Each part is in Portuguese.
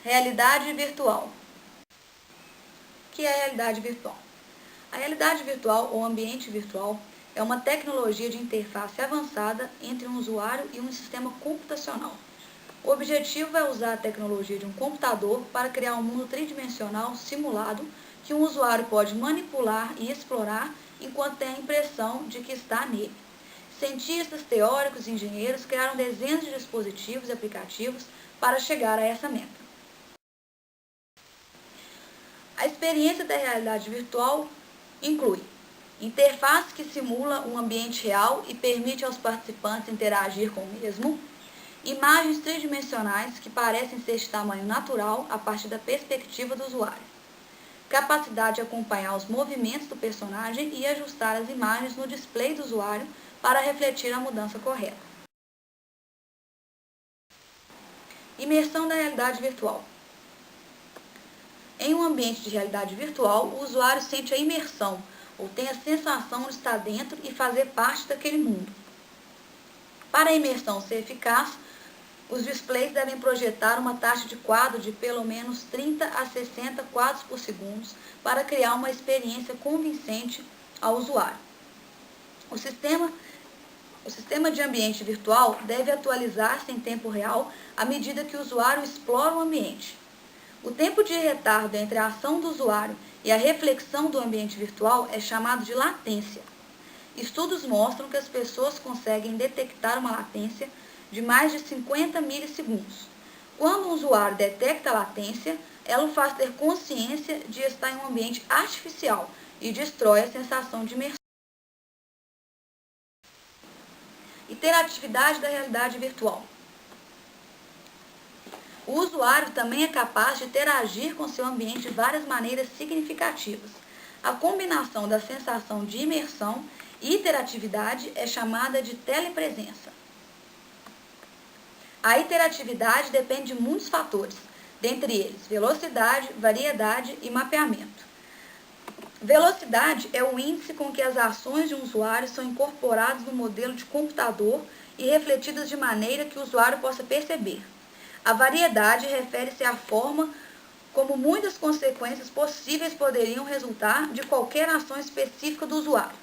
Realidade virtual. O que é a realidade virtual? A realidade virtual ou ambiente virtual é uma tecnologia de interface avançada entre um usuário e um sistema computacional. O objetivo é usar a tecnologia de um computador para criar um mundo tridimensional simulado que um usuário pode manipular e explorar enquanto tem a impressão de que está nele. Cientistas, teóricos e engenheiros criaram dezenas de dispositivos e aplicativos para chegar a essa meta. A experiência da realidade virtual inclui interface que simula um ambiente real e permite aos participantes interagir com o mesmo, imagens tridimensionais que parecem ser de tamanho natural a partir da perspectiva do usuário, capacidade de acompanhar os movimentos do personagem e ajustar as imagens no display do usuário para refletir a mudança correta. Imersão da realidade virtual. Em um ambiente de realidade virtual, o usuário sente a imersão, ou tem a sensação de estar dentro e fazer parte daquele mundo. Para a imersão ser eficaz, os displays devem projetar uma taxa de quadro de pelo menos 30 a 60 quadros por segundo para criar uma experiência convincente ao usuário. O sistema de ambiente virtual deve atualizar-se em tempo real à medida que o usuário explora o ambiente. O tempo de retardo entre a ação do usuário e a reflexão do ambiente virtual é chamado de latência. Estudos mostram que as pessoas conseguem detectar uma latência de mais de 50 milissegundos. Quando um usuário detecta a latência, ela o faz ter consciência de estar em um ambiente artificial e destrói a sensação de imersão. Interatividade da realidade virtual. O usuário também é capaz de interagir com seu ambiente de várias maneiras significativas. A combinação da sensação de imersão e interatividade é chamada de telepresença. A interatividade depende de muitos fatores, dentre eles velocidade, variedade e mapeamento. Velocidade é o índice com que as ações de um usuário são incorporadas no modelo de computador e refletidas de maneira que o usuário possa perceber. A variedade refere-se à forma como muitas consequências possíveis poderiam resultar de qualquer ação específica do usuário.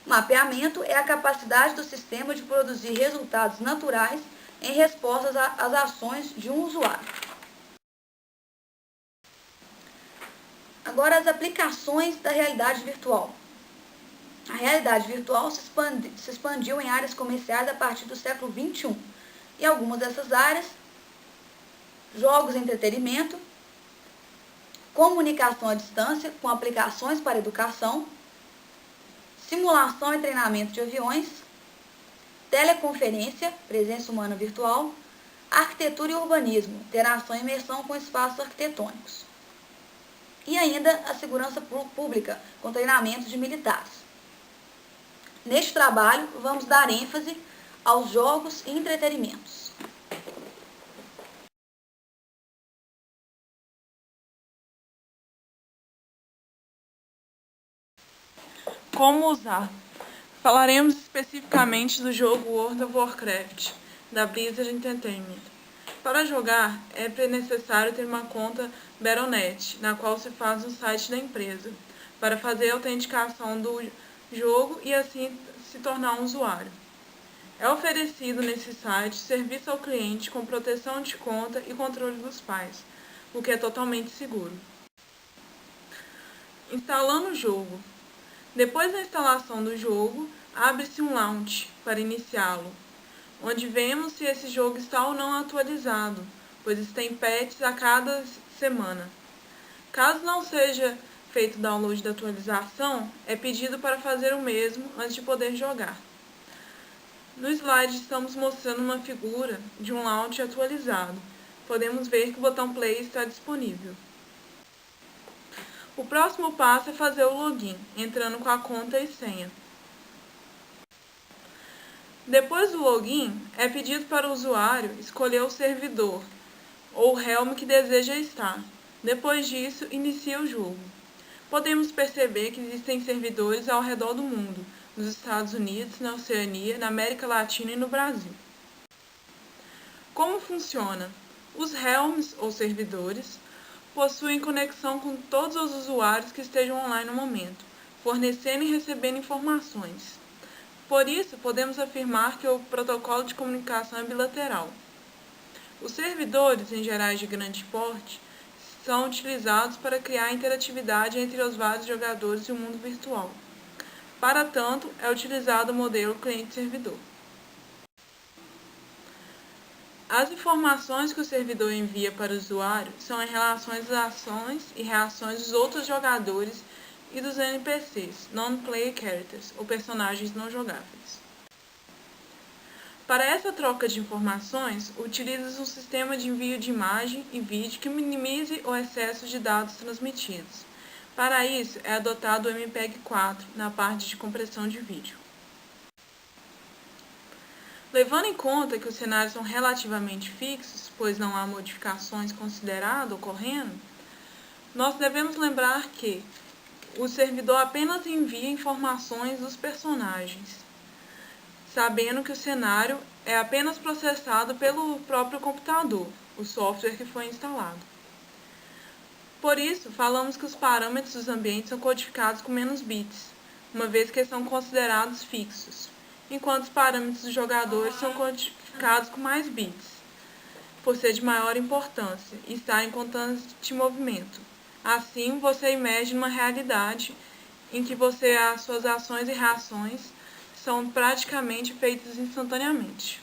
Mapeamento é a capacidade do sistema de produzir resultados naturais em resposta às ações de um usuário. Agora, as aplicações da realidade virtual. A realidade virtual se expandiu em áreas comerciais a partir do século XXI. E algumas dessas áreas: jogos e entretenimento, comunicação à distância com aplicações para educação, simulação e treinamento de aviões, teleconferência, presença humana virtual, arquitetura e urbanismo, interação e imersão com espaços arquitetônicos. E ainda a segurança pública, com treinamento de militares. Neste trabalho, vamos dar ênfase aos jogos e entretenimentos. Como usar? Falaremos especificamente do jogo World of Warcraft, da Blizzard Entertainment. Para jogar, é necessário ter uma conta Battle.net, na qual se faz um site da empresa, para fazer a autenticação do jogo e assim se tornar um usuário. É oferecido nesse site serviço ao cliente com proteção de conta e controle dos pais, o que é totalmente seguro. Instalando o jogo. Depois da instalação do jogo, abre-se um launch para iniciá-lo, onde vemos se esse jogo está ou não atualizado, pois tem patches a cada semana. Caso não seja feito o download da atualização, é pedido para fazer o mesmo antes de poder jogar. No slide estamos mostrando uma figura de um launch atualizado. Podemos ver que o botão Play está disponível. O próximo passo é fazer o login, entrando com a conta e senha. Depois do login, é pedido para o usuário escolher o servidor ou realm que deseja estar. Depois disso, inicia o jogo. Podemos perceber que existem servidores ao redor do mundo, nos Estados Unidos, na Oceania, na América Latina e no Brasil. Como funciona? Os realms, ou servidores, possuem conexão com todos os usuários que estejam online no momento, fornecendo e recebendo informações. Por isso, podemos afirmar que o protocolo de comunicação é bilateral. Os servidores, em geral de grande porte, são utilizados para criar interatividade entre os vários jogadores e o mundo virtual. Para tanto, é utilizado o modelo cliente-servidor. As informações que o servidor envia para o usuário são em relação às ações e reações dos outros jogadores e dos NPCs, Non-Player Characters, ou personagens não jogáveis. Para essa troca de informações, utiliza-se um sistema de envio de imagem e vídeo que minimize o excesso de dados transmitidos. Para isso, é adotado o MPEG-4 na parte de compressão de vídeo. Levando em conta que os cenários são relativamente fixos, pois não há modificações consideradas ocorrendo, nós devemos lembrar que o servidor apenas envia informações dos personagens, sabendo que o cenário é apenas processado pelo próprio computador, o software que foi instalado. Por isso, falamos que os parâmetros dos ambientes são codificados com menos bits, uma vez que são considerados fixos, enquanto os parâmetros dos jogadores são codificados com mais bits, por ser de maior importância e estar em constante movimento. Assim, você emerge numa realidade em que as suas ações e reações são praticamente feitas instantaneamente.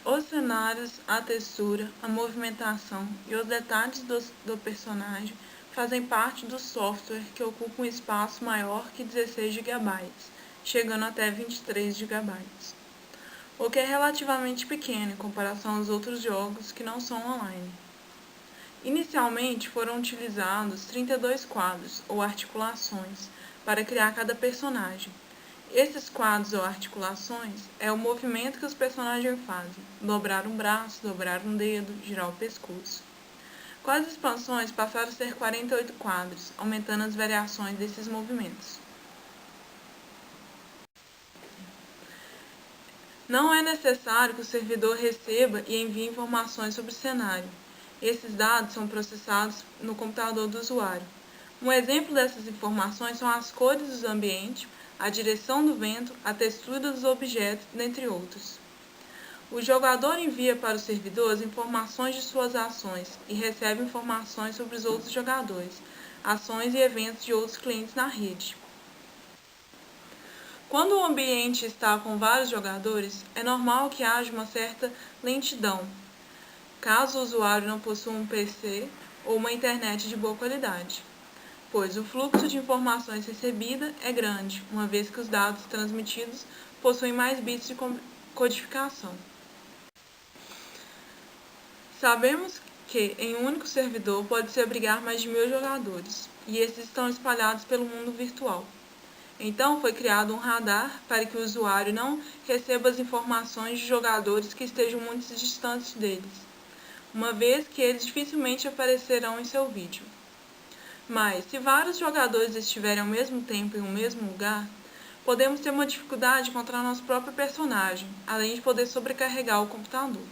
Os cenários, a textura, a movimentação e os detalhes do personagem fazem parte do software que ocupa um espaço maior que 16 GB, chegando até 23 GB, o que é relativamente pequeno em comparação aos outros jogos que não são online. Inicialmente foram utilizados 32 quadros ou articulações para criar cada personagem. Esses quadros ou articulações é o movimento que os personagens fazem: dobrar um braço, dobrar um dedo, girar o pescoço. Com as expansões passaram a ser 48 quadros, aumentando as variações desses movimentos. Não é necessário que o servidor receba e envie informações sobre o cenário. Esses dados são processados no computador do usuário. Um exemplo dessas informações são as cores dos ambientes, a direção do vento, a textura dos objetos, dentre outros. O jogador envia para o servidor as informações de suas ações e recebe informações sobre os outros jogadores, ações e eventos de outros clientes na rede. Quando o ambiente está com vários jogadores, é normal que haja uma certa lentidão, caso o usuário não possua um PC ou uma internet de boa qualidade, pois o fluxo de informações recebida é grande, uma vez que os dados transmitidos possuem mais bits de codificação. Sabemos que em um único servidor pode-se abrigar mais de 1000 jogadores, e esses estão espalhados pelo mundo virtual. Então, foi criado um radar para que o usuário não receba as informações de jogadores que estejam muito distantes deles, uma vez que eles dificilmente aparecerão em seu vídeo. Mas, se vários jogadores estiverem ao mesmo tempo em um mesmo lugar, podemos ter uma dificuldade de encontrar nosso próprio personagem, além de poder sobrecarregar o computador.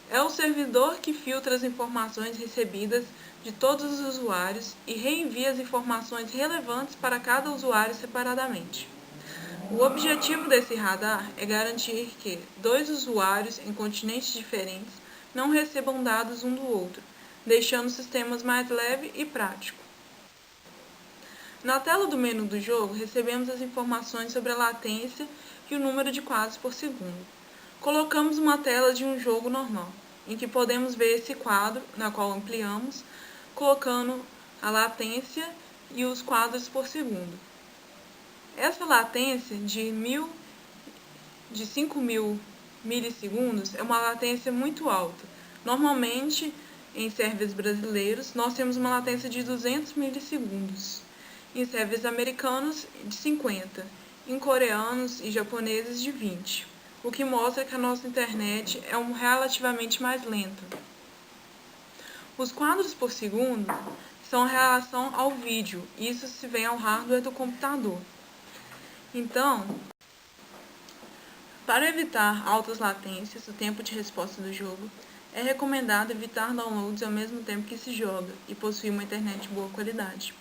É o servidor que filtra as informações recebidas de todos os usuários e reenvia as informações relevantes para cada usuário separadamente. O objetivo desse radar é garantir que dois usuários em continentes diferentes não recebam dados um do outro, deixando os sistemas mais leve e prático. Na tela do menu do jogo, recebemos as informações sobre a latência e o número de quadros por segundo. Colocamos uma tela de um jogo normal, em que podemos ver esse quadro, na qual ampliamos, colocando a latência e os quadros por segundo. Essa latência de 5.000 milissegundos é uma latência muito alta. Normalmente, em servers brasileiros, nós temos uma latência de 200 milissegundos. Em servers americanos, de 50. Em coreanos e japoneses, de 20. O que mostra que a nossa internet é relativamente mais lenta. Os quadros por segundo são em relação ao vídeo, e isso se vê ao hardware do computador. Então, Para evitar altas latências, o tempo de resposta do jogo, é recomendado evitar downloads ao mesmo tempo que se joga e possuir uma internet de boa qualidade.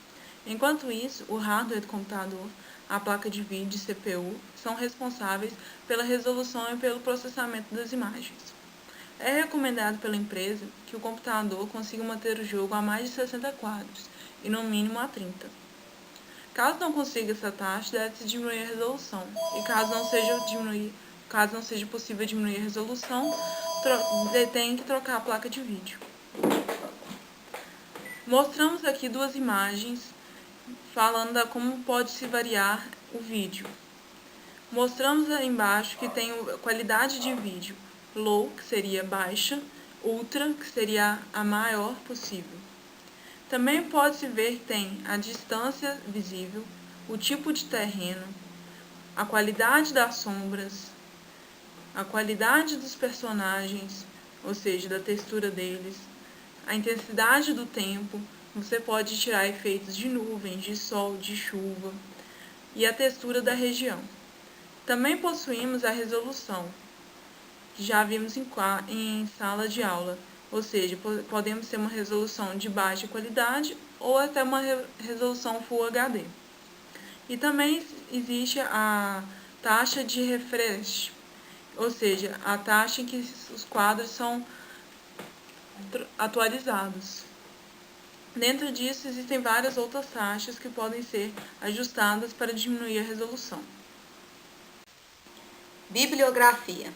Enquanto isso, o hardware do computador, a placa de vídeo e CPU são responsáveis pela resolução e pelo processamento das imagens. É recomendado pela empresa que o computador consiga manter o jogo a mais de 60 quadros e no mínimo a 30. Caso não consiga essa taxa, deve-se diminuir a resolução, e caso não seja possível diminuir a resolução, tem que trocar a placa de vídeo. Mostramos aqui duas imagens falando como pode se variar o vídeo. Mostramos aí embaixo que tem qualidade de vídeo low, que seria baixa, ultra, que seria a maior possível. Também pode-se ver que tem a distância visível, o tipo de terreno, a qualidade das sombras, a qualidade dos personagens, ou seja, da textura deles, a intensidade do tempo. Você pode tirar efeitos de nuvens, de sol, de chuva e a textura da região. Também possuímos a resolução, que já vimos em sala de aula, ou seja, podemos ter uma resolução de baixa qualidade ou até uma resolução Full HD. E também existe a taxa de refresh, ou seja, a taxa em que os quadros são atualizados. Dentro disso, existem várias outras taxas que podem ser ajustadas para diminuir a resolução. Bibliografia.